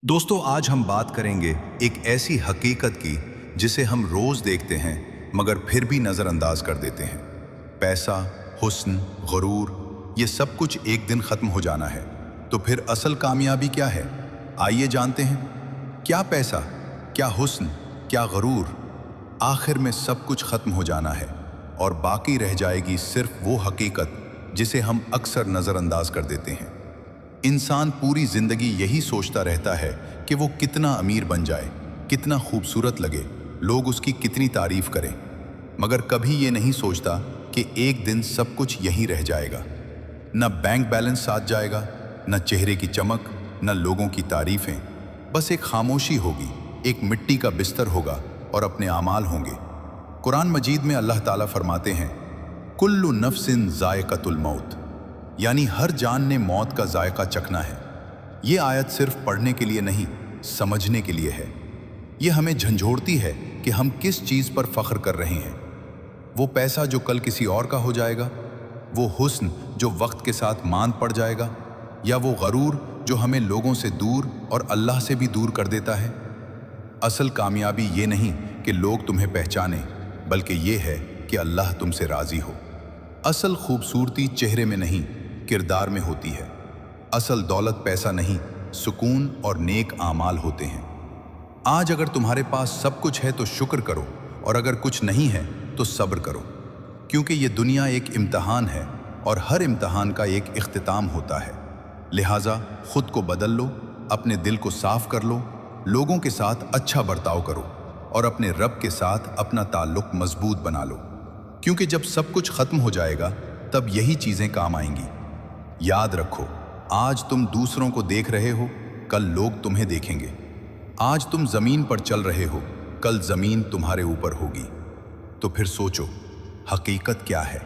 दोस्तों, आज हम बात करेंगे एक ऐसी हकीकत की जिसे हम रोज देखते हैं मगर फिर भी नजरअंदाज कर देते हैं। पैसा, हुस्न, गुरूर, ये सब कुछ एक दिन खत्म हो जाना है। तो फिर असल कामयाबी क्या है? आइए जानते हैं। क्या पैसा, क्या हुस्न, क्या गुरूर? आखिर में सब कुछ खत्म हो जाना है और बाकी रह जाएगी सिर्फ वो हकीकत जिसे हम अक्सर नजरअंदाज कर देते हैं। इंसान पूरी जिंदगी यही सोचता रहता है कि वो कितना अमीर बन जाए, कितना खूबसूरत लगे, लोग उसकी कितनी तारीफ करें, मगर कभी ये नहीं सोचता कि एक दिन सब कुछ यहीं रह जाएगा। न बैंक बैलेंस साथ जाएगा, न चेहरे की चमक, न लोगों की तारीफें। बस एक खामोशी होगी, एक मिट्टी का बिस्तर होगा और अपने आमाल होंगे। कुरान मजीद में अल्लाह ताला फरमाते हैं, कुल्लु नफ्सिन ज़ायक़तुल मौत, यानी हर जान ने मौत का जायका चखना है। ये आयत सिर्फ पढ़ने के लिए नहीं, समझने के लिए है। ये हमें झंझोड़ती है कि हम किस चीज़ पर फख्र कर रहे हैं। वो पैसा जो कल किसी और का हो जाएगा, वो हुस्न जो वक्त के साथ मांद पड़ जाएगा, या वो गरूर जो हमें लोगों से दूर और अल्लाह से भी दूर कर देता है। असल कामयाबी ये नहीं कि लोग तुम्हें पहचाने, बल्कि ये है कि अल्लाह तुमसे राज़ी हो। असल खूबसूरती चेहरे में नहीं, किरदार में होती है। असल दौलत पैसा नहीं, सुकून और नेक आमाल होते हैं। आज अगर तुम्हारे पास सब कुछ है तो शुक्र करो, और अगर कुछ नहीं है तो सब्र करो, क्योंकि ये दुनिया एक इम्तिहान है और हर इम्तिहान का एक इख्तिताम होता है। लिहाजा खुद को बदल लो, अपने दिल को साफ कर लो, लोगों के साथ अच्छा बर्ताव करो और अपने रब के साथ अपना ताल्लुक मजबूत बना लो, क्योंकि जब सब कुछ खत्म हो जाएगा तब यही चीजें काम आएंगी। याद रखो, आज तुम दूसरों को देख रहे हो, कल लोग तुम्हें देखेंगे। आज तुम जमीन पर चल रहे हो, कल जमीन तुम्हारे ऊपर होगी। तो फिर सोचो, हकीकत क्या है?